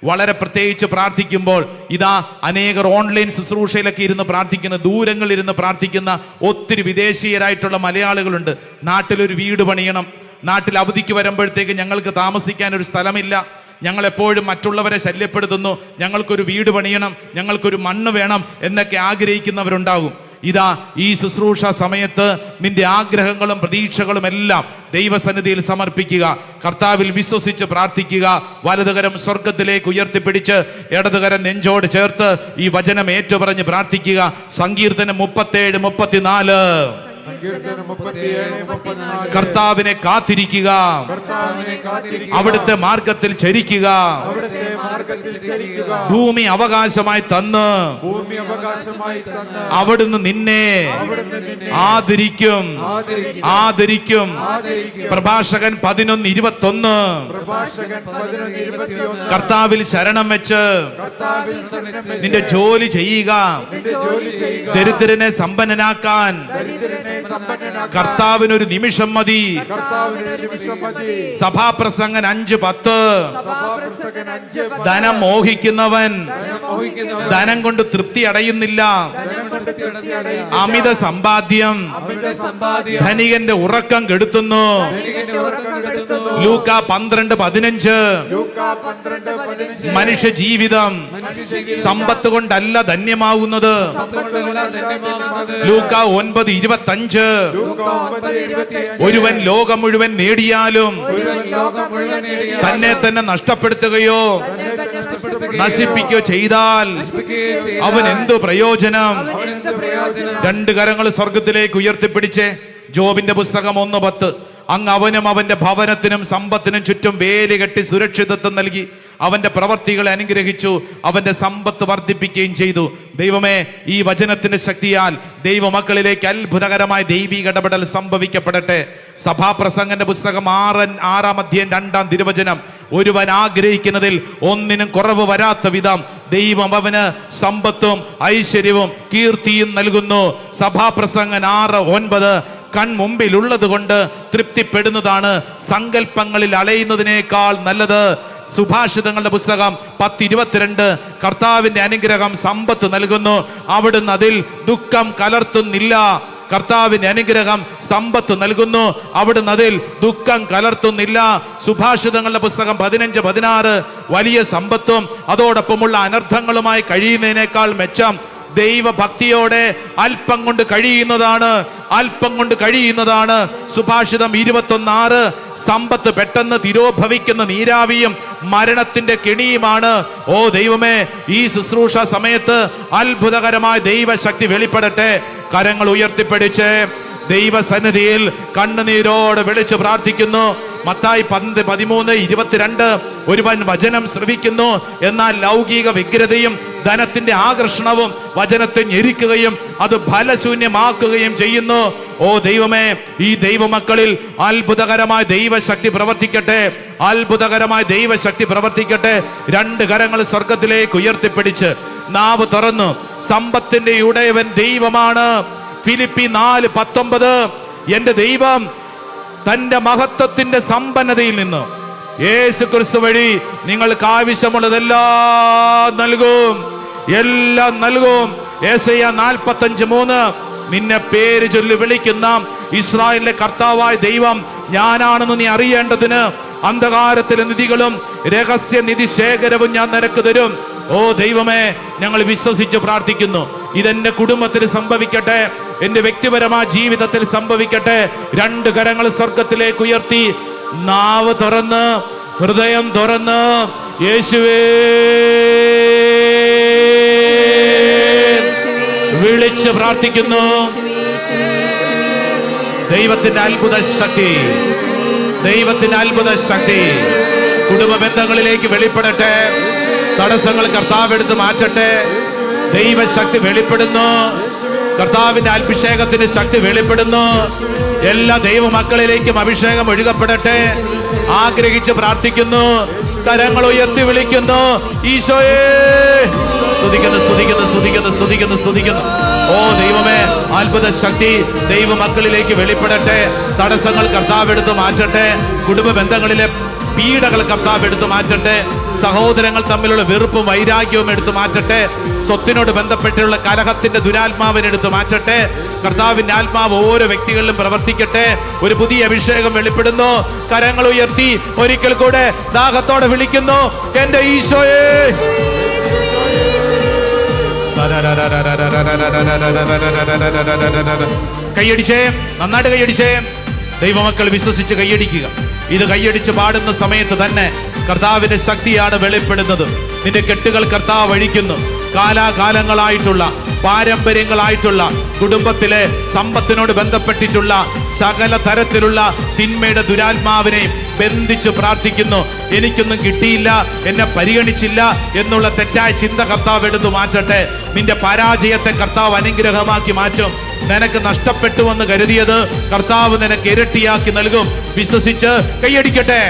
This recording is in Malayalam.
വളരെ പ്രത്യേകിച്ച് പ്രാർത്ഥിക്കുമ്പോൾ ഇതാ അനേകർ ഓൺലൈൻ ശുശ്രൂഷയിലൊക്കെ ഇരുന്ന് പ്രാർത്ഥിക്കുന്ന, ദൂരങ്ങളിൽ ഇരുന്ന് പ്രാർത്ഥിക്കുന്ന ഒത്തിരി വിദേശീയരായിട്ടുള്ള മലയാളികളുണ്ട്. നാട്ടിലൊരു വീട് പണിയണം, നാട്ടിൽ അവധിക്ക് വരുമ്പോഴത്തേക്ക് ഞങ്ങൾക്ക് താമസിക്കാൻ ഒരു സ്ഥലമില്ല, ഞങ്ങളെപ്പോഴും മറ്റുള്ളവരെ ശല്യപ്പെടുത്തുന്നു, ഞങ്ങൾക്കൊരു വീട് പണിയണം, ഞങ്ങൾക്കൊരു മണ്ണ് വേണം എന്നൊക്കെ ആഗ്രഹിക്കുന്നവരുണ്ടാകും. ഇതാ ഈ ശുശ്രൂഷ സമയത്ത് നിന്റെ ആഗ്രഹങ്ങളും പ്രതീക്ഷകളും എല്ലാം ദൈവസന്നിധിയിൽ സമർപ്പിക്കുക. കർത്താവിൽ വിശ്വസിച്ച് പ്രാർത്ഥിക്കുക. വലതുകരം സ്വർഗത്തിലേക്ക് ഉയർത്തിപ്പിടിച്ച് ഇടതുകരം നെഞ്ചോട് ചേർത്ത് ഈ വചനം ഏറ്റുപറഞ്ഞ് പ്രാർത്ഥിക്കുക. സങ്കീർത്തനം 37:34. കർത്താവിനെ കാത്തിരിക്കുക, അവിടുത്തെ മാർഗത്തിൽ ചരിക്കുക. ഭൂമി അവകാശമായി തന്ന് അവിടുന്ന് നിന്നെ ആദരിക്കും. പ്രഭാഷകൻ 11:21. കർത്താവിൽ ശരണം വെച്ച് നിന്റെ ജോലി ചെയ്യുക. ദരിദ്രനെ സമ്പന്നനാക്കാൻ കർത്താവിനൊരു നിമിഷം മതി. സഭാപ്രസംഗൻ 5:10. ധനം മോഹിക്കുന്നവൻ ധനം കൊണ്ട് തൃപ്തി അടയുന്നില്ല. അമിത സമ്പാദ്യം ധനികന്റെ ഉറക്കം കെടുത്തുന്നു. ലൂക്ക 12:15. മനുഷ്യ ജീവിതം സമ്പത്ത് കൊണ്ടല്ല ധന്യമാവുന്നത്. ലൂക്ക 9:25. ഒരുവൻ ലോകം മുഴുവൻ നേടിയാലും തന്നെ തന്നെ നഷ്ടപ്പെടുത്തുകയോ നശിപ്പിക്കുകയോ ചെയ്താൽ അവൻ എന്തു പ്രയോജനം? രണ്ട് കരങ്ങൾ സ്വർഗത്തിലേക്ക് ഉയർത്തിപ്പിടിച്ച് ജോബിന്റെ പുസ്തകം 1:10. അങ്ങ് അവനും അവന്റെ ഭവനത്തിനും സമ്പത്തിനും ചുറ്റും വേലി കെട്ടി സുരക്ഷിതത്വം നൽകി അവന്റെ പ്രവർത്തികളെ അനുഗ്രഹിച്ചു, അവന്റെ സമ്പത്ത് വർദ്ധിപ്പിക്കുകയും ചെയ്തു. ദൈവമേ, ഈ വചനത്തിന്റെ ശക്തിയാൽ ദൈവമക്കളിലേക്ക് അത്ഭുതകരമായ ദൈവിക ഇടപെടൽ സംഭവിക്കപ്പെടട്ടെ. സഭാപ്രസംഗന്റെ പുസ്തകം 6-2 ഒരുവൻ ആഗ്രഹിക്കുന്നതിൽ ഒന്നിനും കുറവ് വരാത്ത വിധം ദൈവം അവന് സമ്പത്തും ഐശ്വര്യവും കീർത്തിയും നൽകുന്നു. സഭാപ്രസംഗൻ 6:9. കൺമുമ്പിലുള്ളത് കൊണ്ട് തൃപ്തിപ്പെടുന്നതാണ് സങ്കല്പങ്ങളിൽ അലയുന്നതിനേക്കാൾ നല്ലത്. സുഭാഷിതങ്ങളുടെ പുസ്തകം 10:22. കർത്താവിന്റെ അനുഗ്രഹം സമ്പത്ത് നൽകുന്നു, അവിടുന്ന് അതിൽ ദുഃഖം കലർത്തുന്നില്ല. കർത്താവിന്റെ അനുഗ്രഹം സമ്പത്ത് നൽകുന്നു, അവിടുന്ന് അതിൽ ദുഃഖം കലർത്തുന്നില്ല. സുഭാഷിതങ്ങളുടെ പുസ്തകം 15:16. വലിയ സമ്പത്തും അതോടൊപ്പമുള്ള അനർത്ഥങ്ങളുമായി കഴിയുന്നതിനേക്കാൾ മെച്ചം ദൈവഭക്തിയോടെ അല്പം കൊണ്ട് കഴിയുന്നതാണ്. സുഭാഷിതം 21:6. സമ്പത്ത് പെട്ടെന്ന് തിരോഭവിക്കുന്ന നീരാവിയും മരണത്തിന്റെ കെണിയുമാണ്. ഓ ദൈവമേ, ഈ ശുശ്രൂഷ സമയത്ത് അത്ഭുതകരമായ ദൈവശക്തി വെളിപ്പെടട്ടെ. കരങ്ങൾ ഉയർത്തിപ്പിടിച്ച് ദൈവസന്നിധിയിൽ കണ്ണുനീരോട് വിളിച്ച് പ്രാർത്ഥിക്കുന്നു. മത്തായി 13:22. ഒരുവൻ വചനം ശ്രവിക്കുന്നു, എന്നാൽ ലൗകിക വ്യഗ്രതയും ധനത്തിന്റെ ആകർഷണവും വചനത്തെ ഞെരിക്കുകയും അത് ഫലശൂന്യമാക്കുകയും ചെയ്യുന്നു. ഓ ദൈവമേ, ഈ ദൈവമക്കളിൽ അത്ഭുതകരമായ ദൈവശക്തി പ്രവർത്തിക്കട്ടെ, അത്ഭുതകരമായ ദൈവശക്തി പ്രവർത്തിക്കട്ടെ. രണ്ട് കരങ്ങൾ സ്വർഗത്തിലേക്ക് ഉയർത്തിപ്പിടിച്ച് നാവ് തുറന്നു സമ്പത്തിന്റെ ഉടയവൻ ദൈവമാണ്. ഫിലിപ്പി 4:19. എന്റെ ദൈവം തന്റെ മഹത്വത്തിന്റെ സമ്പന്നതയിൽ നിന്ന് യേശു ക്രിസ്തു വഴി നിങ്ങൾക്ക് ആവശ്യമുള്ളതെല്ലാം നൽകും. യെശയ്യാ 45:3. നിന്നെ പേര് ചൊല്ലി വിളിക്കുന്ന ഇസ്രായേലിലെ കർത്താവായ ദൈവം ഞാനാണെന്ന് നീ അറിയേണ്ടതിന് അന്ധകാരത്തിലെ നിധികളും രഹസ്യ നിധി ശേഖരവും ഞാൻ നിനക്ക് തരും. ഓ ദൈവമേ, ഞങ്ങൾ വിശ്വസിച്ച് പ്രാർത്ഥിക്കുന്നു. ഇതെന്റെ കുടുംബത്തിൽ സംഭവിക്കട്ടെ, എന്റെ വ്യക്തിപരമായ ജീവിതത്തിൽ സംഭവിക്കട്ടെ. രണ്ട് കരങ്ങൾ സ്വർഗത്തിലേക്ക് ഉയർത്തി നാവ് തുറന്ന് ഹൃദയം തുറന്ന് യേശുവേ വിളിച്ച് പ്രാർത്ഥിക്കുന്നു. ദൈവത്തിന്റെ അത്ഭുത ശക്തി, ദൈവത്തിന്റെ അത്ഭുത ശക്തി കുടുംബ ബന്ധങ്ങളിലേക്ക് വെളിപ്പെടട്ടെ. തടസ്സങ്ങൾ കർത്താവ് എടുത്ത് മാറ്റട്ടെ. ദൈവശക്തി വെളിപ്പെടുന്നു. കർത്താവിന്റെ അഭിഷേകത്തിന്റെ ശക്തി വെളിപ്പെടുന്നു. എല്ലാ ദൈവമക്കളിലേക്കും അഭിഷേകം ഒഴുകപ്പെടട്ടെ. ആഗ്രഹിച്ച് പ്രാർത്ഥിക്കുന്നു. കരങ്ങൾ ഉയർത്തി വിളിക്കുന്നു. ഈശോയെ സ്തുതിക്കുന്നു. ഓ ദൈവമേ, അത്ഭുത ശക്തി ദൈവമക്കളിലേക്ക് വെളിപ്പെടട്ടെ. തടസ്സങ്ങൾ കർത്താവ് എടുത്ത് മാറ്റട്ടെ. കുടുംബ ബന്ധങ്ങളിലെ പീഡകൾ കർത്താവ് എടുത്തു മാറ്റട്ടെ. സഹോദരങ്ങൾ തമ്മിലുള്ള വെറുപ്പും വൈരാഗ്യവും എടുത്തു മാറ്റട്ടെ. സ്വത്തിനോട് ബന്ധപ്പെട്ടുള്ള കലഹത്തിന്റെ ദുരാത്മാവിനെ എടുത്തു മാറ്റട്ടെ. കർത്താവിന്റെ ആത്മാവ് ഓരോ വ്യക്തികളിലും പ്രവർത്തിക്കട്ടെ. ഒരു പുതിയ അഭിഷേകം വെളിപ്പെടുന്നു. കരങ്ങൾ ഉയർത്തി ഒരിക്കൽ കൂടെ ദാഹത്തോടെ വിളിക്കുന്നു, എന്റെ ഈശോയെ. കൈയടിച്ചേ, നന്നായിട്ട് കൈയടിച്ചേ. ദൈവമക്കൾ വിശ്വസിച്ച് കൈയടിക്കുക. ഇത് കൈയടിച്ച് പാടുന്ന സമയത്ത് തന്നെ കർത്താവിന്റെ ശക്തിയാണ് വെളിപ്പെടുന്നത്. നിന്റെ കെട്ടുകൾ കർത്താവ് അഴിക്കുന്നു. കാലാകാലങ്ങളായിട്ടുള്ള പാരമ്പര്യങ്ങളായിട്ടുള്ള കുടുംബത്തിലെ സമ്പത്തിനോട് ബന്ധപ്പെട്ടിട്ടുള്ള സകല തരത്തിലുള്ള തിന്മയുടെ ദുരാത്മാവിനെ ബന്ധിച്ച് പ്രാർത്ഥിക്കുന്നു. എനിക്കൊന്നും കിട്ടിയില്ല, എന്നെ പരിഗണിച്ചില്ല എന്നുള്ള തെറ്റായ ചിന്ത കർത്താവ് എടുത്തു മാറ്റട്ടെ. നിന്റെ പരാജയത്തെ കർത്താവ് അനുഗ്രഹമാക്കി മാറ്റും. നിനക്ക് നഷ്ടപ്പെട്ടുവെന്ന് കരുതിയത് കർത്താവ് നിനക്ക് ഇരട്ടിയാക്കി നൽകും. വിശ്വസിച്ച് കൈയടിക്കട്ടെ.